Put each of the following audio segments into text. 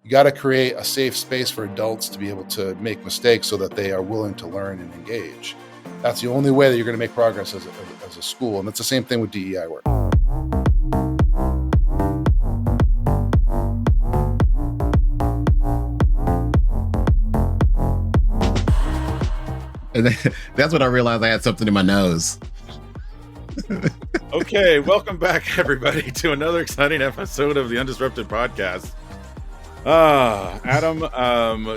you got to create a safe space for adults to be able to make mistakes so that they are willing to learn and engage. That's the only way that you're going to make progress as a school. And it's the same thing with DEI work. And that's when I realized I had something in my nose. Okay, welcome back, everybody, to another exciting episode of the Undisrupted podcast. Adam,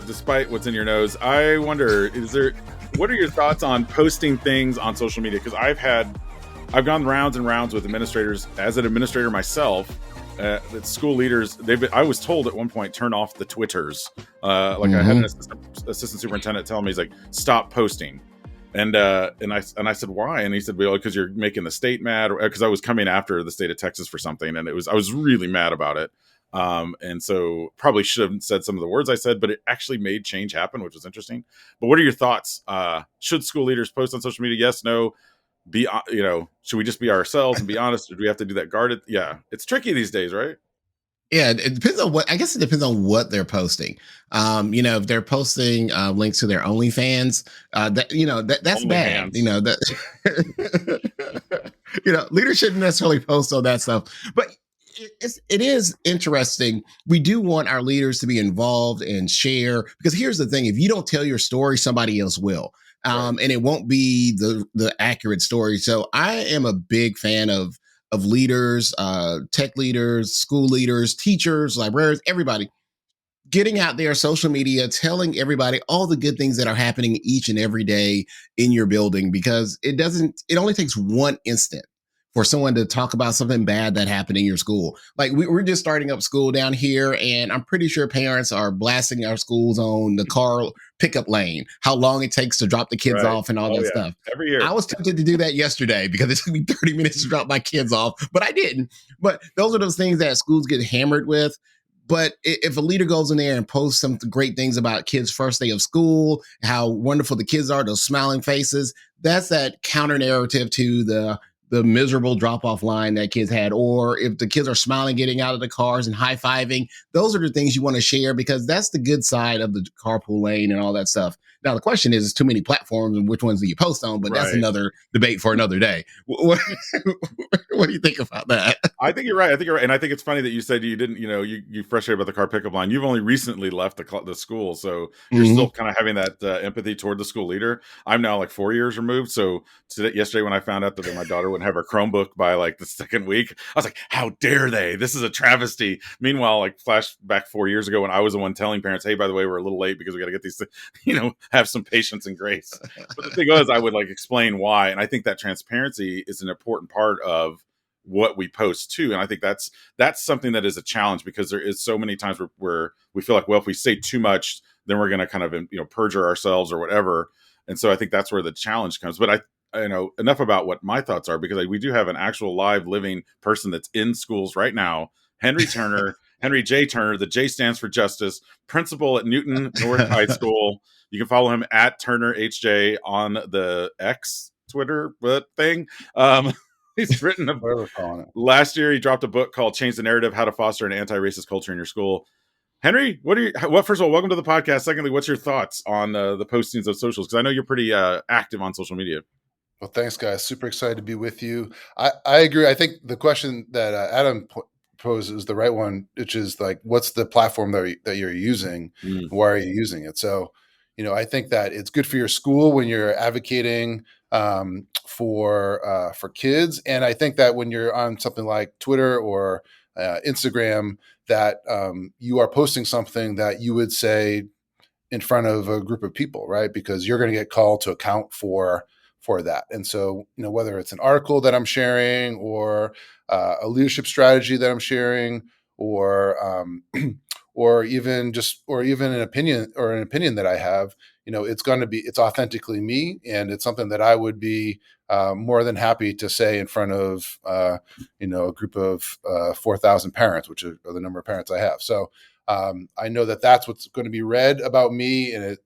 despite what's in your nose, I wonder, what are your thoughts on posting things on social media? Because I've gone rounds and rounds with administrators, as an administrator myself, that school leaders, I was told at one point, turn off the Twitters. I had an assistant superintendent telling me, he's like, stop posting. And I said, why? And he said, well, because you're making the state mad, because I was coming after the state of Texas for something, and I was really mad about it. And so probably should have said some of the words I said, but it actually made change happen, which was interesting. But what are your thoughts? Should school leaders post on social media? Yes, no. Should we just be ourselves and be honest, or do we have to do that guarded? Yeah, it's tricky these days, right? Yeah, it depends on I guess it depends on what they're posting. If they're posting links to their OnlyFans, that's bad. Leaders shouldn't necessarily post all that stuff. But it is interesting. We do want our leaders to be involved and share, because here's the thing: if you don't tell your story, somebody else will. And it won't be the accurate story. So I am a big fan of leaders, tech leaders, school leaders, teachers, librarians, everybody getting out there, social media, telling everybody all the good things that are happening each and every day in your building, because it only takes one instant for someone to talk about something bad that happened in your school. Like we're just starting up school down here, and I'm pretty sure parents are blasting our schools on the car pickup lane, how long it takes to drop the kids off and all that stuff. Every year. I was tempted to do that yesterday because it took me 30 minutes to drop my kids off, but I didn't. But those are those things that schools get hammered with. But if a leader goes in there and posts some great things about kids' first day of school, how wonderful the kids are, those smiling faces, that's that counter narrative to the miserable drop-off line that kids had. Or if the kids are smiling, getting out of the cars and high-fiving, those are the things you want to share, because that's the good side of the carpool lane and all that stuff. Now, the question is too many platforms and which ones do you post on? But that's another debate for another day. What do you think about that? I think you're right. And I think it's funny that you said you didn't, you frustrated about the car pickup line. You've only recently left the school. So you're still kind of having that empathy toward the school leader. I'm now like 4 years removed. So yesterday when I found out that my daughter wouldn't have her Chromebook by like the second week, I was like, how dare they? This is a travesty. Meanwhile, like flash back 4 years ago when I was the one telling parents, hey, by the way, we're a little late because we got to get these, have some patience and grace. But the thing was, I would like explain why. And I think that transparency is an important part of what we post too. And I think that's something that is a challenge, because there is so many times where we feel like, well, if we say too much, then we're going to kind of, perjure ourselves or whatever. And so I think that's where the challenge comes. But enough about what my thoughts are, because we do have an actual live living person that's in schools right now, Henry Turner, Henry J. Turner. The J stands for Justice, principal at Newton North High School. You can follow him at Turner HJ on the X Twitter thing. He's written last year. He dropped a book called "Change the Narrative: How to Foster an Anti-Racist Culture in Your School." Henry, first of all, welcome to the podcast. Secondly, what's your thoughts on the postings of socials? Because I know you're pretty active on social media. Well, thanks, guys. Super excited to be with you. I agree. I think the question that Adam posed is the right one, which is like, what's the platform that you're using? Why are you using it? So, I think that it's good for your school when you're advocating for kids, and I think that when you're on something like Twitter or Instagram, that you are posting something that you would say in front of a group of people, right? Because you're going to get called to account for that. And so, whether it's an article that I'm sharing, or a leadership strategy that I'm sharing, or even an opinion that I have, it's authentically me, and it's something that I would be more than happy to say in front of a group of 4,000 parents, which are the number of parents I have. So I know that that's what's going to be read about me, and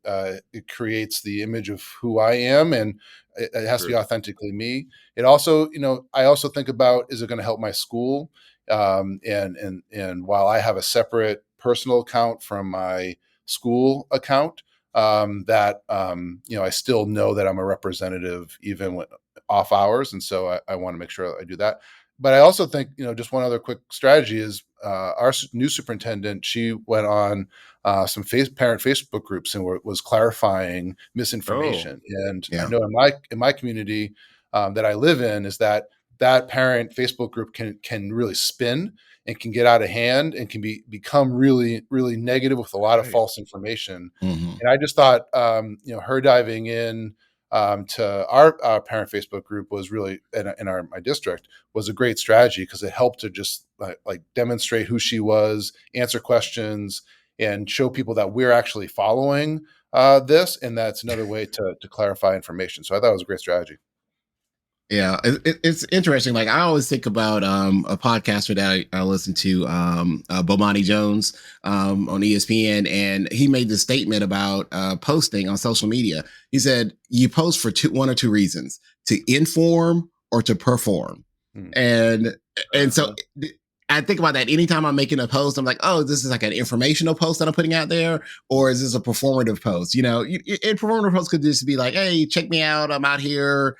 it creates the image of who I am, and it has to be authentically me. It also, I also think about, is it going to help my school? And while I have a separate personal account from my school account, that I still know that I'm a representative even when off hours, and so I want to make sure that I do that. But I also think, just one other quick strategy is, our new superintendent. She went on some parent Facebook groups and was clarifying Oh, misinformation. And I Yeah. know in my community that I live in, is that parent Facebook group can really spin and can get out of hand and can become really, really negative with a lot of right. false information. Hmm. And I just thought, her diving in to our parent Facebook group was really in my district was a great strategy, because it helped to just like demonstrate who she was, answer questions, and show people that we're actually following this, and that's another way to clarify information. So I thought it was a great strategy. Yeah, it's interesting. Like I always think about a podcaster that I listen to, Bomani Jones, on ESPN, and he made this statement about posting on social media. He said you post for one or two reasons: to inform or to perform. Hmm. And so Uh-huh. I think about that anytime I'm making a post. I'm like, oh, this is like an informational post that I'm putting out there, or is this a performative post? And performative post could just be like, hey, check me out, I'm out here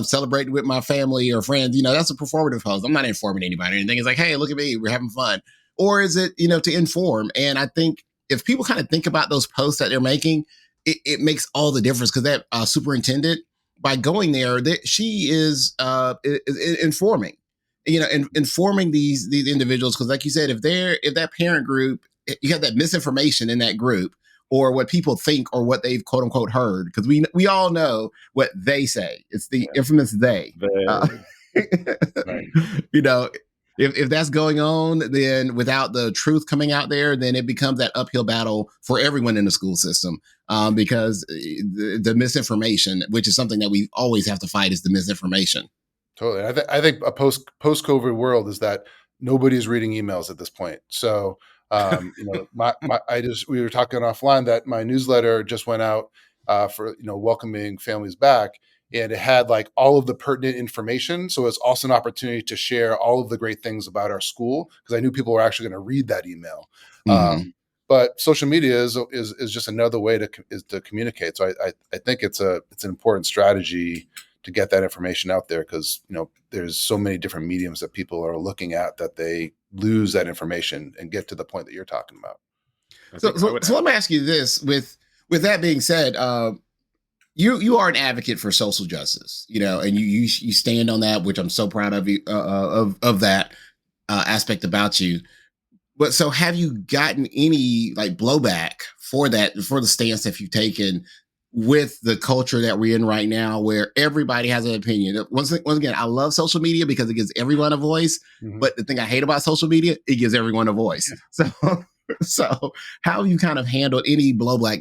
celebrating with my family or friends. That's a performative post. I'm not informing anybody or anything. It's like, hey, look at me, we're having fun. Or is it, to inform? And I think if people kind of think about those posts that they're making, it makes all the difference, because that superintendent, by going there, she is informing, informing these individuals. Because like you said, if that parent group, you have that misinformation in that group, or what people think, or what they've quote unquote heard, because we all know what they say. It's the Yeah. infamous they. Uh, The, right. you know, if that's going on, then without the truth coming out there, then it becomes that uphill battle for everyone in the school system. Because the misinformation, which is something that we always have to fight, is the misinformation. Totally. I think a post COVID world is that nobody's reading emails at this point. So, we were talking offline that my newsletter just went out for welcoming families back, and it had like all of the pertinent information. So it's also an opportunity to share all of the great things about our school, because I knew people were actually going to read that email. Mm-hmm. But social media is just another way to communicate. So I think it's an important strategy to get that information out there, because there's so many different mediums that people are looking at that they lose that information and get to the point that you're talking about. I So, think I so, would so let me ask you this: with that being said, you are an advocate for social justice, and you stand on that, which I'm so proud of you, of that aspect about you. But so, have you gotten any like blowback for that, for the stance that you've taken with the culture that we're in right now, where everybody has an opinion? Once again, I love social media because it gives everyone a voice. Mhm. But the thing I hate about social media, it gives everyone a voice. So, so how have you kind of handled any blowback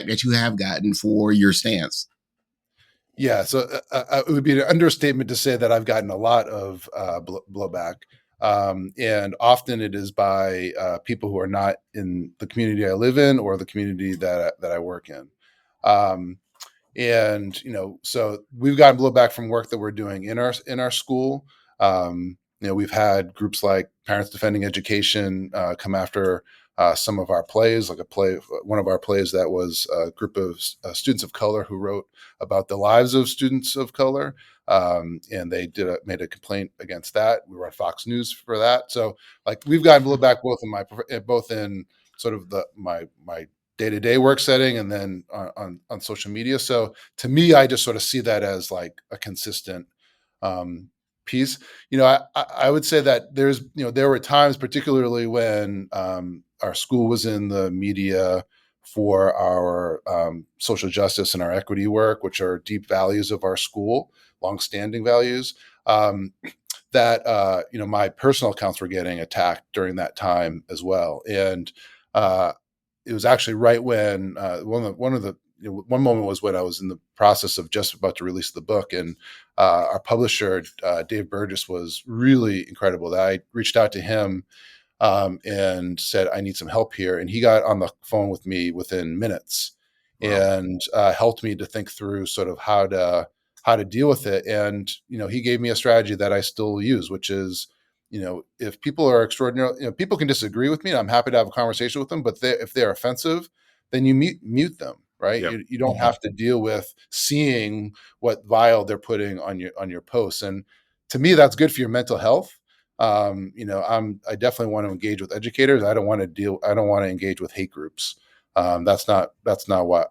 that you have gotten for your stance? Yeah, so it would be an understatement to say that I've gotten a lot of blowback, and often it is by people who are not in the community I live in or the community that I work in. Um, and so we've gotten blowback from work that we're doing in our school. We've had groups like Parents Defending Education come after some of our plays, like one of our plays that was a group of students of color who wrote about the lives of students of color, and they made a complaint against that. We were on Fox News for that. So like we've gotten blowback both in sort of my day-to-day work setting, and then on social media. So to me, I just sort of see that as like a consistent piece. I would say that there were times, particularly when our school was in the media for our social justice and our equity work, which are deep values of our school, longstanding values. That my personal accounts were getting attacked during that time as well, and it was actually right when one moment was when I was in the process of just about to release the book, and our publisher Dave Burgess was really incredible. That I reached out to him and said, I need some help here, and he got on the phone with me within minutes Wow. and helped me to think through sort of how to deal with it. And he gave me a strategy that I still use, which is if people are extraordinary, people can disagree with me. And I'm happy to have a conversation with them, but if they're offensive, then you mute them, right? Yep. You don't Mhm. have to deal with seeing what vile they're putting on your posts. And to me, that's good for your mental health. I definitely want to engage with educators. I don't want to engage with hate groups. That's not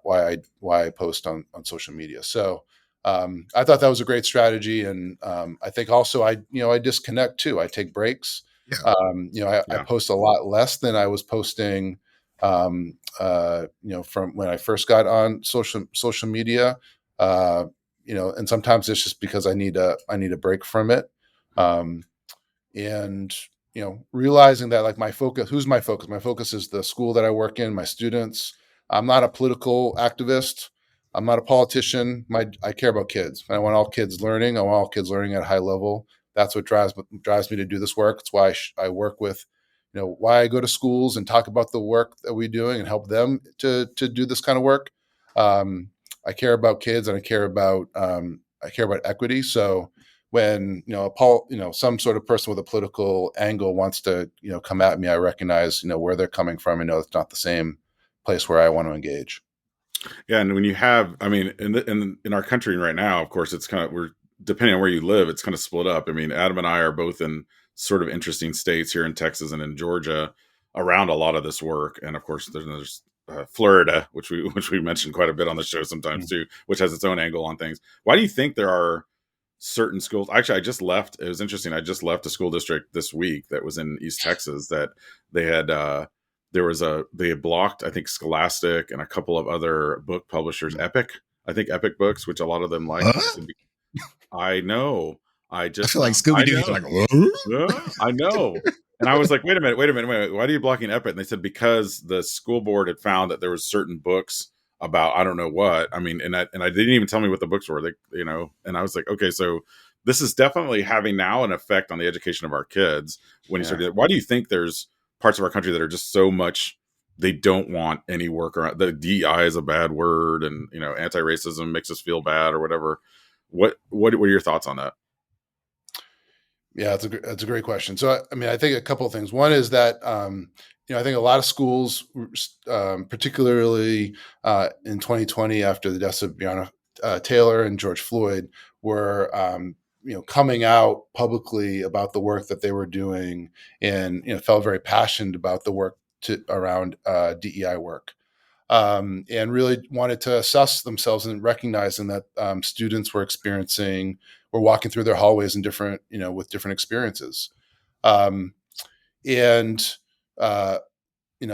why I post on social media. So I thought that was a great strategy, and I think also I disconnect too. I take breaks. Yeah. I Yeah. post a lot less than I was posting, from when I first got on social media. Uh, and sometimes it's just because I need a break from it. Um, and realizing that, like, my focus is the school that I work in, my students. I'm not a political activist. I'm not a politician. I care about kids. I want all kids learning. I want all kids learning at a high level. That's what drives me to do this work. It's why I work with, why I go to schools and talk about the work that we're doing and help them to do this kind of work. um, I care about kids, and I care about equity. So when some sort of person with a political angle wants to come at me, I recognize where they're coming from. It's not the same place where I want to engage. Yeah, and when you have, I mean, in our country right now, of course, it's kind of, we're, depending on where you live, it's kind of split up. I mean, Adam and I are both in sort of interesting states here in Texas and in Georgia around a lot of this work, and of course, there's Florida, which we which we mentioned quite a bit on the show sometimes Mm. too, which has its own angle on things. Why do you think there are certain schools? Actually, I just left. It was interesting. I just left a school district this week that was in East Texas that they had. They had blocked, I think, Scholastic and a couple of other book publishers, Epic. I think Epic Books, which a lot of them like. They Huh? said, I know. I feel like Scooby I Doo. He's know. like, "Huh?" Yeah, I know. And I was like, wait a minute. Why are you blocking Epic? And they said because the school board had found that there was certain books about I don't know what. I mean, and I didn't even tell me what the books were. And I was like, okay, so this is definitely having now an effect on the education of our kids. When you Yeah. start, why do you think there's parts of our country that are just so much? They don't want any work around. The DEI is a bad word, and anti-racism makes us feel bad or whatever. What were your thoughts on that? Yeah, that's a great question. So, I mean, I think a couple of things. One is that I think a lot of schools, particularly in 2020, after the deaths of Breonna Taylor and George Floyd, were coming out publicly about the work that they were doing, and felt very passionate about the work around DEI work. And really wanted to assess themselves and recognizing that students were walking through their hallways in different, with different experiences. Um, and, uh, and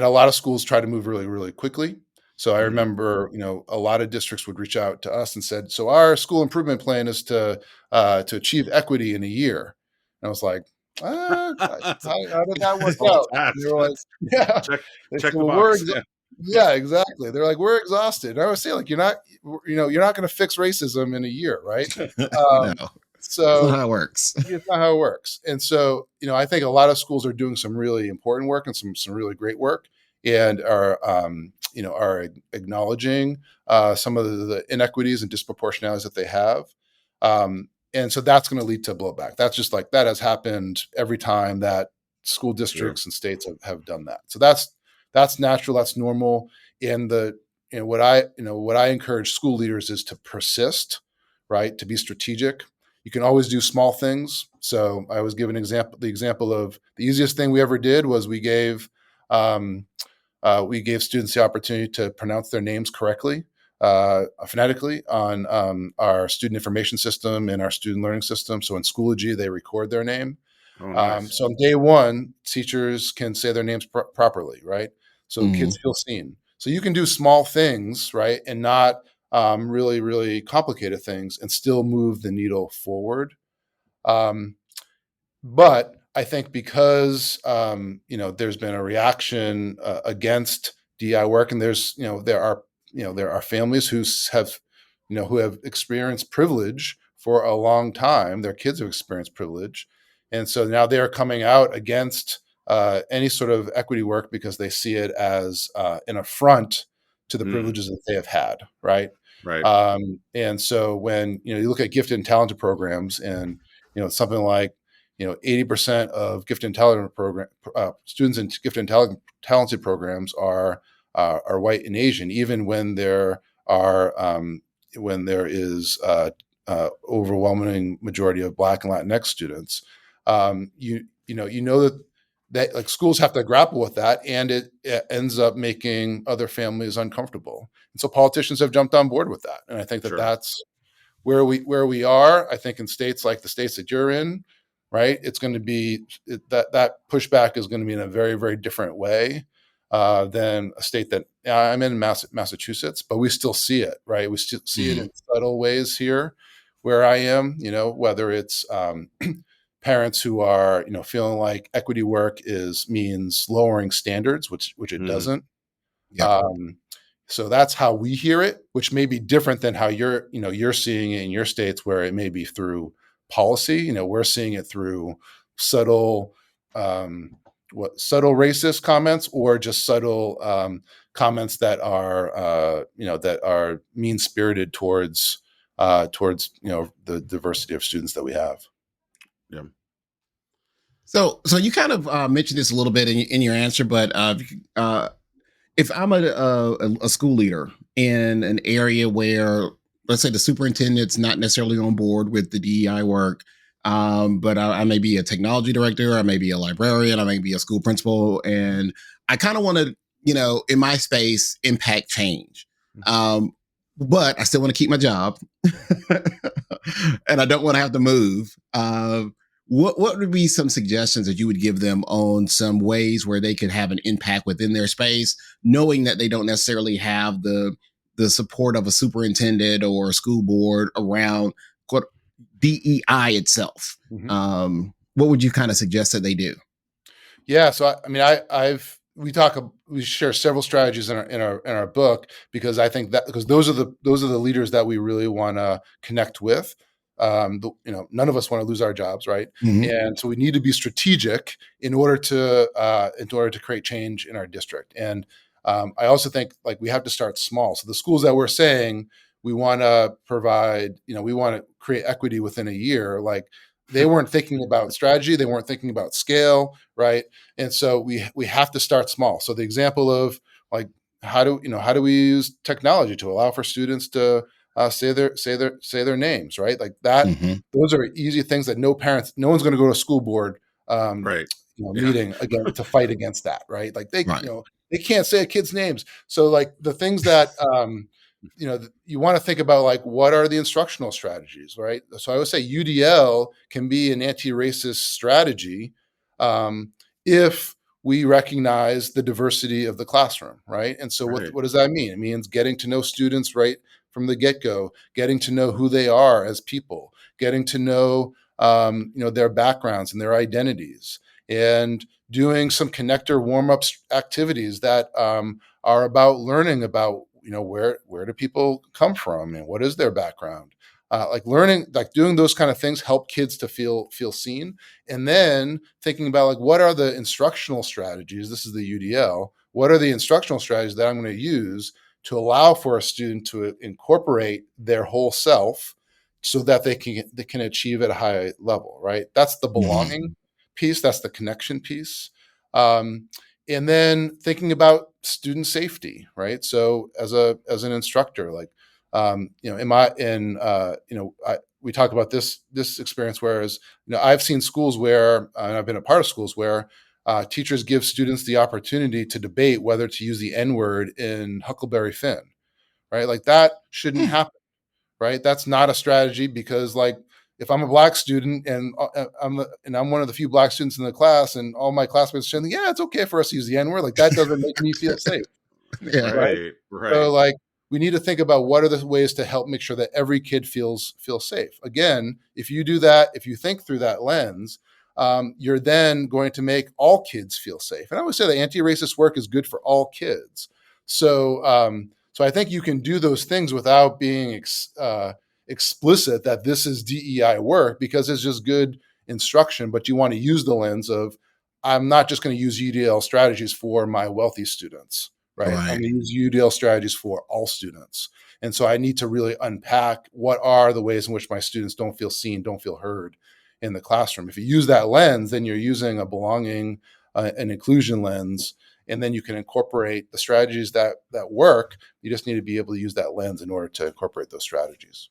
a lot of schools try to move really, really quickly. So I Hmm. remember, a lot of districts would reach out to us and said, "So our school improvement plan is to achieve equity in a year." And I was like, how did that work All out?" And they attached. were like, "Yeah." check They said, check the "Well, box. Yeah. Yeah. yeah, exactly." They're like, "We're exhausted." And I was saying, like, you're not going to fix racism in a year, right? No, Um, that's not so how it works. it's not how it works. And so, I think a lot of schools are doing some really important work and some really great work, and are acknowledging some of the inequities and disproportionalities that they have. And so that's going to lead to blowback. That's just like that has happened every time that school True. districts and states have done that. So that's natural. That's normal. And what I encourage school leaders is to persist, right? To be strategic. You can always do small things. So I was given the example of the easiest thing we ever did was um, we gave students the opportunity to pronounce their names correctly, phonetically, on our student information system and our student learning system. So in Schoology, they record their name. Oh, nice. So on day one, teachers can say their names properly, right? So Mhm. kids feel seen. So you can do small things, right, and not really, really complicated things, and still move the needle forward. Um, but I think because there's been a reaction against DI work, and there are families who have experienced privilege for a long time. Their kids have experienced privilege, and so now they are coming out against any sort of equity work because they see it as an affront to the Mm, privileges that they have had, right? right. And so when you look at gifted and talented programs, and something like 80% of gifted and talented program students in gifted and talented programs are white and Asian, even when there is overwhelming majority of Black and Latinx students. That like schools have to grapple with that, and it ends up making other families uncomfortable. And so politicians have jumped on board with that, and I think that Sure. that's where we are. I think in states like the states that you're in, right, it's going to be that pushback is going to be in a very, very different way than a state that I'm in, Massachusetts, but we still see it, right? We still see it in subtle ways here where I am, whether it's parents who are, feeling like equity work means lowering standards, which it doesn't. Yep. So that's how we hear it, which may be different than how you're seeing it in your states, where it may be through policy. We're seeing it through subtle, subtle racist comments, or just subtle comments that are mean spirited towards the diversity of students that we have. Yeah. So you kind of mentioned this a little bit in your answer, but if I'm a school leader in an area where, let's say, the superintendent's not necessarily on board with the DEI work, but I may be a technology director, I may be a librarian, I may be a school principal, and I kind of want to, in my space, impact change. But I still want to keep my job, and I don't want to have to move. What would be some suggestions that you would give them on some ways where they could have an impact within their space, knowing that they don't necessarily have the support of a superintendent or a school board around quote DEI itself? What would you kind of suggest that they do? Yeah, so we share several strategies in our book, because I think that because those are the leaders that we really want to connect with. None of us want to lose our jobs, right? And so we need to be strategic in order to create change in our district. And I also think like we have to start small. So the schools that we're saying we want to provide, we want to create equity within a year, like they weren't thinking about strategy, they weren't thinking about scale, right? And so we have to start small. So the example of like how do we use technology to allow for students to say their names, right? Like that. Those are easy things that no one's going to go to a school board Right. meeting again to fight against that, right? Like they Right. they can't say a kid's names. So like the things that you want to think about, like what are the instructional strategies, right? So I would say UDL can be an anti-racist strategy if we recognize the diversity of the classroom, right? And so Right. what does that mean? It means getting to know students right from the get-go, getting to know who they are as people, getting to know their backgrounds and their identities, and doing some connector warm-up activities that are about learning about where do people come from and what is their background. Like learning, like doing those kind of things help kids to feel seen. And then thinking about like what are the instructional strategies? This is the UDL. What are the instructional strategies that I'm going to use to allow for a student to incorporate their whole self so that they can achieve at a high level, right? That's the belonging piece. That's the connection piece. And then thinking about student safety, right? So as an instructor, like, we talk about this experience, whereas, I've seen schools where, and I've been a part of schools where teachers give students the opportunity to debate whether to use the N-word in Huckleberry Finn, right? Like that shouldn't happen, right? That's not a strategy, because like if I'm a Black student and I'm one of the few Black students in the class, and all my classmates are saying, yeah, it's okay for us to use the N-word, like that doesn't make me feel safe. Yeah. Right. So like we need to think about what are the ways to help make sure that every kid feels safe. Again, if you do that, if you think through that lens, you're then going to make all kids feel safe. And I always say that anti-racist work is good for all kids. So so I think you can do those things without being explicit that this is DEI work, because it's just good instruction. But you want to use the lens of, I'm not just going to use UDL strategies for my wealthy students, right? I'm going to use UDL strategies for all students. And so I need to really unpack what are the ways in which my students don't feel seen, don't feel heard. in the classroom. If you use that lens, then you're using a belonging, an inclusion lens, and then you can incorporate the strategies that work. You just need to be able to use that lens in order to incorporate those strategies.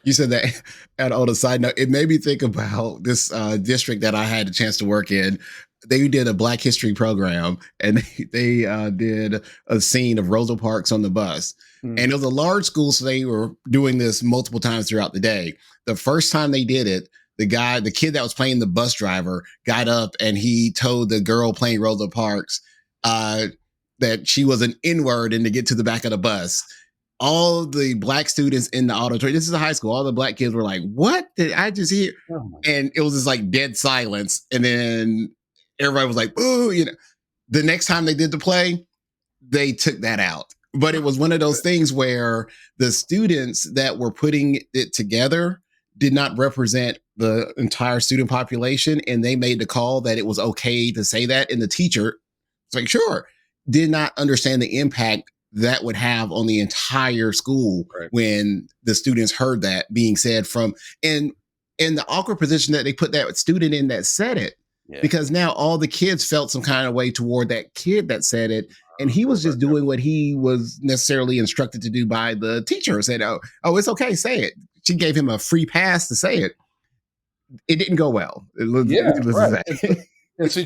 You said that, and on a side note, it made me think about this district that I had a chance to work in. They did a Black History program, and they did a scene of Rosa Parks on the bus. And it was a large school, so they were doing this multiple times throughout the day. The first time they did it, the kid that was playing the bus driver, got up and he told the girl playing Rosa Parks that she was an N-word and to get to the back of the bus. All the Black students in the auditorium, this is a high school, all the Black kids were like, what did I just hear? And it was just like dead silence. And then everybody was like, ooh, the next time they did the play, they took that out. But it was one of those things where the students that were putting it together did not represent the entire student population. And they made the call that it was okay to say that. And the teacher was like, sure, did not understand the impact that would have on the entire school when the students heard that being said from, and the awkward position that they put that student in that said it, because now all the kids felt some kind of way toward that kid that said it. And he was just doing what he was necessarily instructed to do by the teacher. Said, oh, it's okay, say it. She gave him a free pass to say it. It didn't go well. And so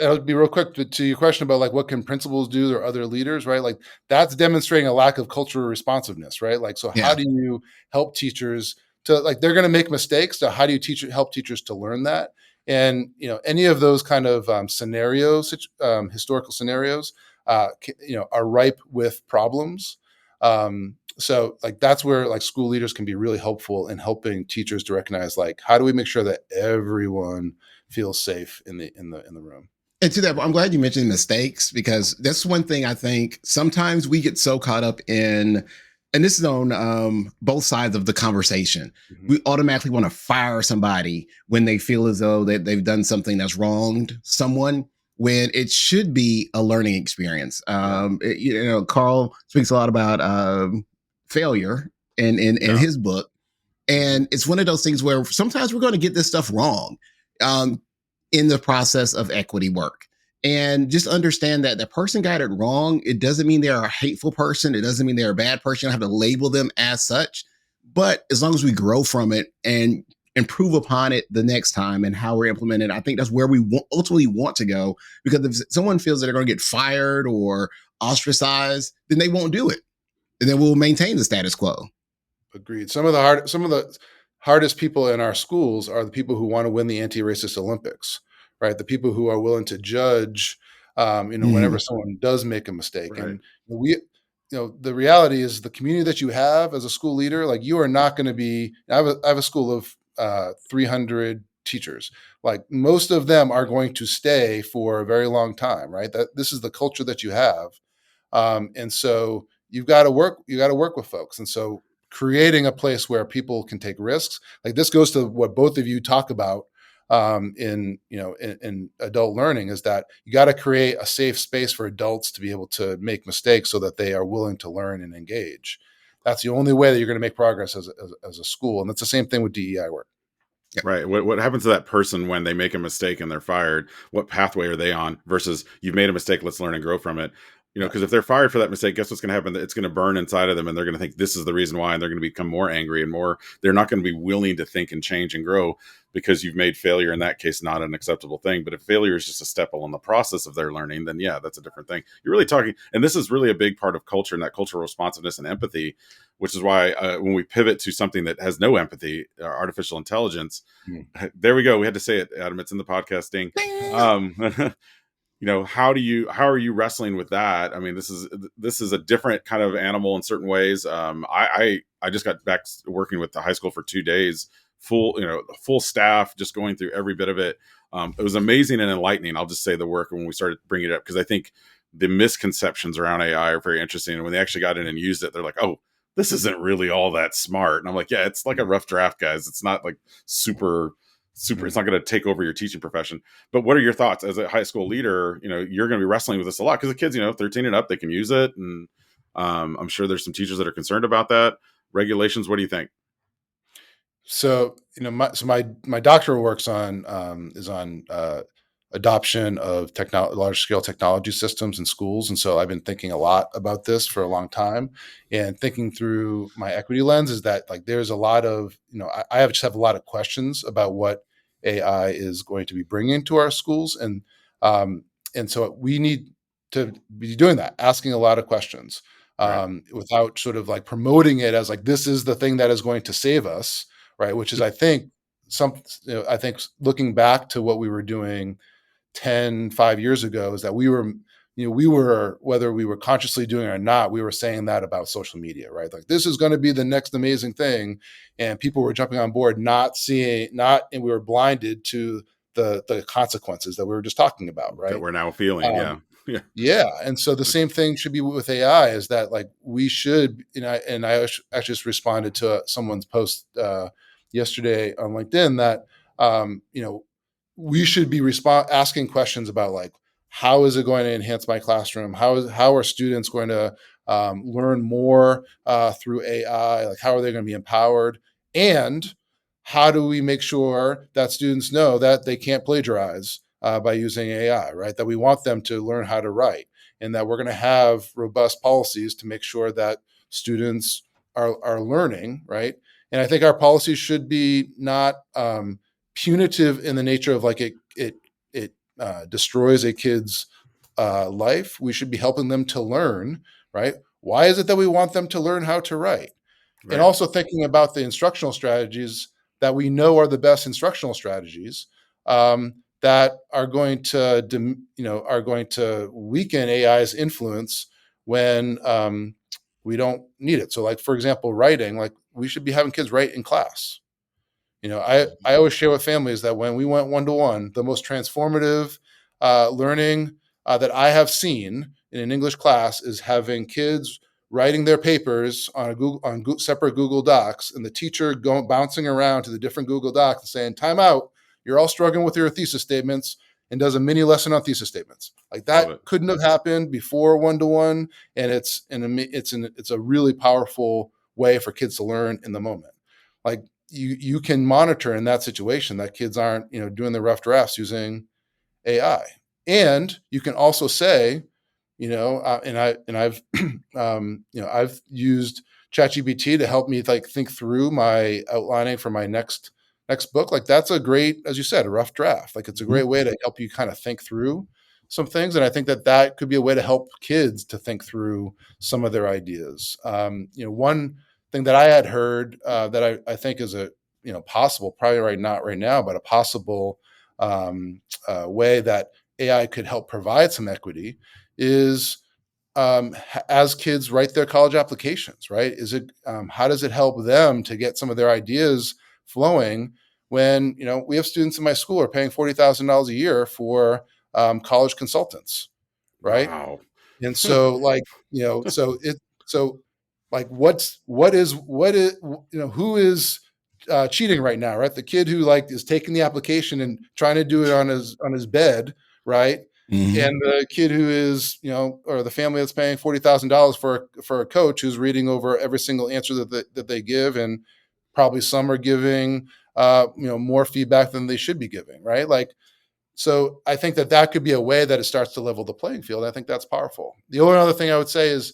I'll be real quick to your question about like what can principals do or other leaders, right? Like that's demonstrating a lack of cultural responsiveness, right? Like, so how do you help teachers to, like, they're going to make mistakes. So how do you help teachers to learn that? And, any of those kind of scenarios, historical scenarios, are ripe with problems. So like that's where like school leaders can be really helpful in helping teachers to recognize, like, how do we make sure that everyone feels safe in the room. And to that, I'm glad you mentioned mistakes, because that's one thing I think sometimes we get so caught up in, and this is on both sides of the conversation. Mm-hmm. We automatically want to fire somebody when they feel as though that they've done something that's wronged someone, when it should be a learning experience. Carl speaks a lot about failure in his book. And it's one of those things where sometimes we're going to get this stuff wrong in the process of equity work. And just understand that the person got it wrong. It doesn't mean they're a hateful person. It doesn't mean they're a bad person. You don't have to label them as such. But as long as we grow from it and improve upon it the next time and how we're implementing it, I think that's where we ultimately want to go. Because if someone feels that they're going to get fired or ostracized, then they won't do it. And then we'll maintain the status quo. Agreed. Some of the hardest people in our schools are the people who want to win the anti-racist Olympics, right? The people who are willing to judge, whenever someone does make a mistake. Right. And the reality is the community that you have as a school leader, like, you are not going to be, I have a school of 300 teachers. Like, most of them are going to stay for a very long time, right? This is the culture that you have. And so you've got to work with folks. And so creating a place where people can take risks, like this goes to what both of you talk about in adult learning, is that you got to create a safe space for adults to be able to make mistakes so that they are willing to learn and engage. That's the only way that you're going to make progress as a school. And that's the same thing with DEI work. Yeah. Right. What happens to that person when they make a mistake and they're fired? What pathway are they on versus you've made a mistake, let's learn and grow from it? Because if they're fired for that mistake, guess what's going to happen? It's going to burn inside of them, and they're going to think this is the reason why, and they're going to become more angry and more. They're not going to be willing to think and change and grow because you've made failure in that case not an acceptable thing. But if failure is just a step along the process of their learning, then yeah, that's a different thing. You're really talking, and this is really a big part of culture and that cultural responsiveness and empathy, which is why when we pivot to something that has no empathy, artificial intelligence, there we go. We had to say it, Adam. It's in the podcasting. How are you wrestling with that? I mean, this is a different kind of animal in certain ways. I just got back working with the high school for 2 days, full staff, just going through every bit of it. It was amazing and enlightening. I'll just say the work when we started bringing it up, because I think the misconceptions around AI are very interesting. And when they actually got in and used it, they're like, oh, this isn't really all that smart. And I'm like, yeah, it's like a rough draft, guys. It's not like super, it's not going to take over your teaching profession. But what are your thoughts as a high school leader? You're going to be wrestling with this a lot because the kids, 13 and up, they can use it. And I'm sure there's some teachers that are concerned about that. Regulations, what do you think? So my doctoral works on is on adoption of large scale technology systems in schools, and so I've been thinking a lot about this for a long time, and thinking through my equity lens is that like there's a lot of I just have a lot of questions about what AI is going to be bringing to our schools, um, and so we need to be doing that, asking a lot of questions Right. without sort of like promoting it as like this is the thing that is going to save us, right? Which is, I think, I think looking back to what we were doing 5 years ago is that we were, whether we were consciously doing it or not, we were saying that about social media, right? Like this is going to be the next amazing thing. And people were jumping on board, and we were blinded to the consequences that we were just talking about, That right? we're now feeling. Um, Yeah. Yeah. yeah, and so the same thing should be with AI. Is that like we should, I actually just responded to someone's post yesterday on LinkedIn that we should be asking questions about like how is it going to enhance my classroom? How are students going to learn more through AI? Like how are they going to be empowered? And how do we make sure that students know that they can't plagiarize by using AI, right? That we want them to learn how to write, and that we're going to have robust policies to make sure that students are learning, right? And I think our policies should be not punitive in the nature of like it destroys a kid's life. We should be helping them to learn, right? Why is it that we want them to learn how to write? And Right. also thinking about the instructional strategies that we know are the best instructional strategies that are going to are going to weaken AI's influence when we don't need it. So, like for example, writing, like we should be having kids write in class. I always share with families that when we went one to one, the most transformative learning that I have seen in an English class is having kids writing their papers on separate Google Docs, and the teacher going bouncing around to the different Google Docs and saying, "Time out! You're all struggling with your thesis statements," and does a mini lesson on thesis statements. Like Love that it. couldn't have happened before one to one, and it's a really powerful way for kids to learn in the moment. Like you can monitor in that situation that kids aren't doing the rough drafts using AI, and you can also say, I've used ChatGPT to help me like think through my outlining for my next book. Like that's a great, as you said, a rough draft. Like it's a great way to help you kind of think through some things, and I think that could be a way to help kids to think through some of their ideas. One thing that I had heard that I think is a possible, probably not right now, but a possible way that AI could help provide some equity is as kids write their college applications, right? How does it help them to get some of their ideas flowing when we have students in my school are paying $40,000 a year for college consultants, right? Wow. And so like, so like what is who is cheating right now, right? The kid who like is taking the application and trying to do it on his bed, right? Mm-hmm. And the kid who is, or the family that's paying $40,000 for a coach who's reading over every single answer that they give, and probably some are giving more feedback than they should be giving, right? Like so I think that could be a way that it starts to level the playing field. I think that's powerful. The only other thing I would say is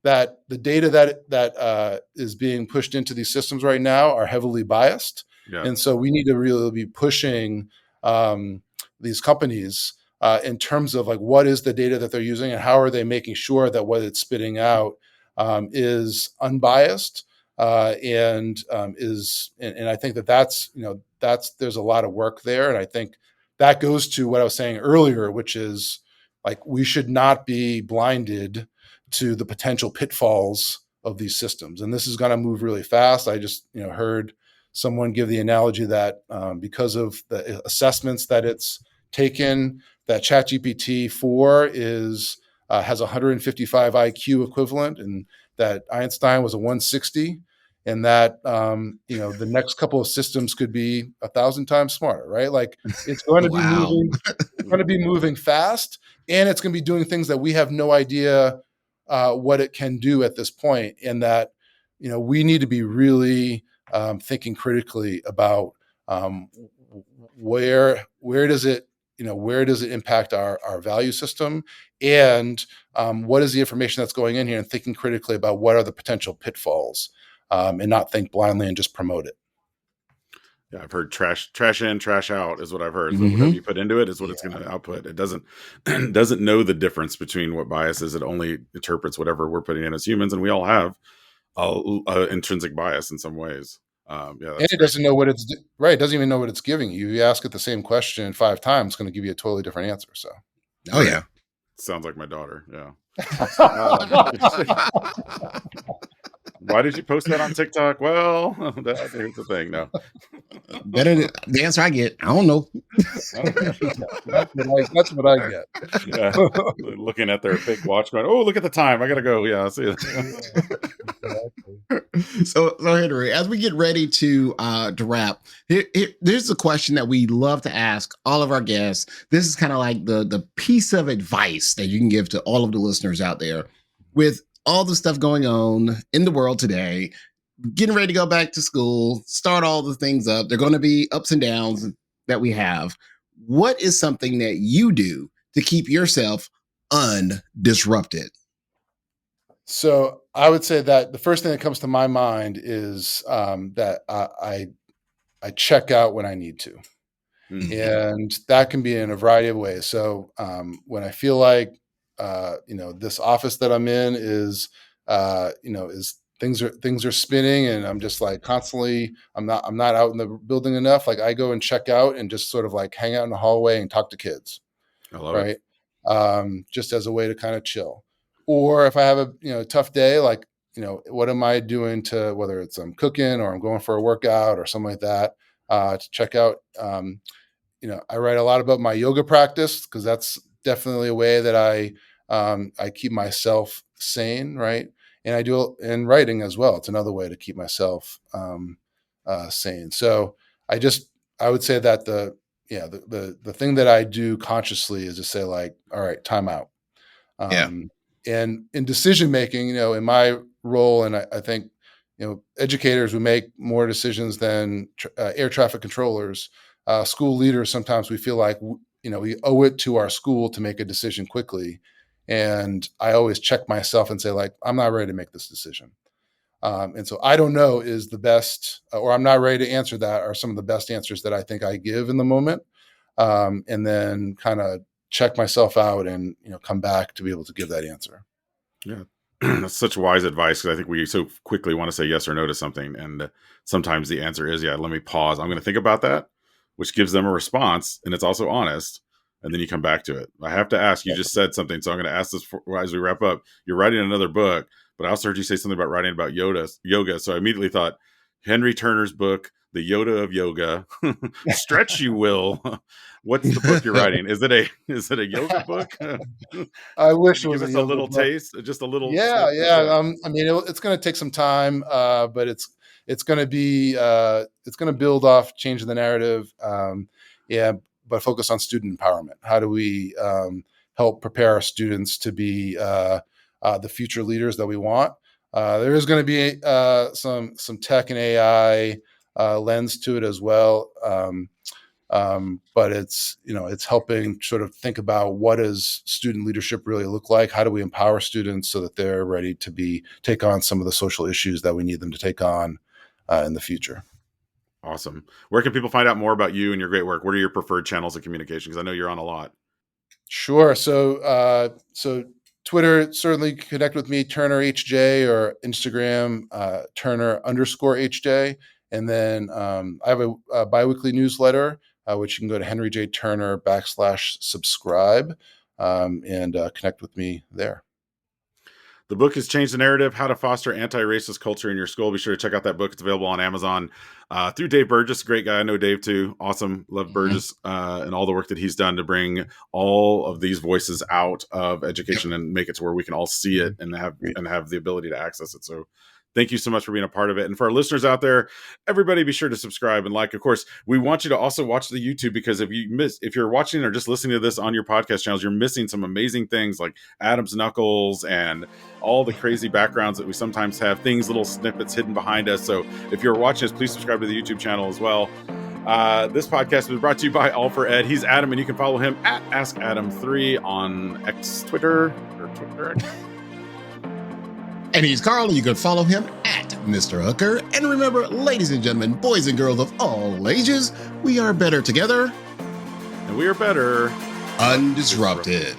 that the data that is being pushed into these systems right now are heavily biased, Yeah. and so we need to really be pushing these companies in terms of like what is the data that they're using and how are they making sure that what it's spitting out is unbiased and I think that's there's a lot of work there, and I think that goes to what I was saying earlier, which is like we should not be blinded to the potential pitfalls of these systems. And this is going to move really fast. I just heard someone give the analogy that because of the assessments that it's taken, that ChatGPT 4 is has 155 IQ equivalent, and that Einstein was a 160, and that the next couple of systems could be 1,000 times smarter, right? Like it's going to be Wow. moving. It's going to be moving fast, and it's going to be doing things that we have no idea what it can do at this point. And that we need to be really thinking critically about where does it impact our value system, and what is the information that's going in here, and thinking critically about what are the potential pitfalls, and not think blindly and just promote it. Yeah, I've heard trash in, trash out is what I've heard. So whatever Mm-hmm. you put into it is what it's going to output. It doesn't know the difference between what bias is. It only interprets whatever we're putting in as humans, and we all have a intrinsic bias in some ways. Yeah, And that's it great. doesn't know what it's right. It doesn't even know what it's giving you. You ask it the same question 5 times, it's going to give you a totally different answer. So, Oh yeah. Sounds like my daughter. Yeah. Why did you post that on TikTok? Well, here's the thing. No, Better the answer I get. I don't know. that's what I get. Yeah, looking at their fake watch, going, "Oh, look at the time. I gotta go." Yeah, I'll see you. So Henry, as we get ready to wrap, there's a question that we love to ask all of our guests. This is kind of like the piece of advice that you can give to all of the listeners out there with all the stuff going on in the world today, getting ready to go back to school, start all the things up. They're going to be ups and downs that we have. What is something that you do to keep yourself undisrupted? So I would say that the first thing that comes to my mind is that I check out when I need to. Mhm. And that can be in a variety of ways. So when I feel like this office that I'm in is is things are spinning, and I'm just like constantly I'm not out in the building enough. Like I go and check out and just sort of like hang out in the hallway and talk to kids, I love it. right? Just as a way to kind of chill. Or if I have a tough day, like what am I doing to, whether it's I'm cooking or I'm going for a workout or something like that, to check out. I write a lot about my yoga practice because that's definitely a way that I keep myself sane, right? And I do it in writing as well. It's another way to keep myself sane. So I would say that the thing that I do consciously is to say like, all right, time out. Yeah. And in decision making, in my role, and I think educators who make more decisions than air traffic controllers, school leaders. Sometimes we feel like we owe it to our school to make a decision quickly, and I always check myself and say like, I'm not ready to make this decision. And so I don't know is the best, or I'm not ready to answer that, are some of the best answers that I think I give in the moment, and then kind of check myself out and come back to be able to give that answer. Yeah. That's such wise advice, because I think we so quickly want to say yes or no to something. And sometimes the answer is, yeah, let me pause. I'm going to think about that, which gives them a response. And it's also honest. And then you come back to it. I have to ask, you just said something. So I'm going to ask this as we wrap up. You're writing another book, but I also heard you say something about writing about yoga. So I immediately thought Henry Turner's book, The Yoda of Yoga. Stretch you will. What's the book you're writing? Is it a yoga book? I wish it Give was a us a yoga little book. taste, just a little Yeah, snippet. yeah. I mean, it's going to take some time, but it's going to be it's going to build off changing the narrative. Yeah, but focus on student empowerment. How do we help prepare our students to be the future leaders that we want? There is going to be some tech and AI lens to it as well. But it's helping sort of think about what does student leadership really look like? How do we empower students so that they're ready to take on some of the social issues that we need them to take on in the future? Awesome. Where can people find out more about you and your great work? What are your preferred channels of communication? Because I know you're on a lot. Sure. So Twitter, certainly connect with me, Turner HJ, or Instagram, Turner_HJ. And then I have a biweekly newsletter, which you can go to henryjturner /subscribe, and connect with me there. The book has changed the narrative: How to Foster Anti-Racist Culture in Your School. Be sure to check out that book. It's available on Amazon through Dave Burgess. Great guy. I know Dave too. Awesome. Love Burgess and all the work that he's done to bring all of these voices out of education and make it to where we can all see it and have the ability to access it. So thank you so much for being a part of it. And for our listeners out there, everybody be sure to subscribe and like. Of course, we want you to also watch the YouTube, because if you're watching or just listening to this on your podcast channels, you're missing some amazing things like Adam's Knuckles and all the crazy backgrounds that we sometimes have, little snippets hidden behind us. So if you're watching us, please subscribe to the YouTube channel as well. This podcast was brought to you by All for Ed. He's Adam, and you can follow him at AskAdam3 on Twitter. And he's Carl, and you can follow him at Mr. Hooker. And remember, ladies and gentlemen, boys and girls of all ages, we are better together. And we are better Undisrupted.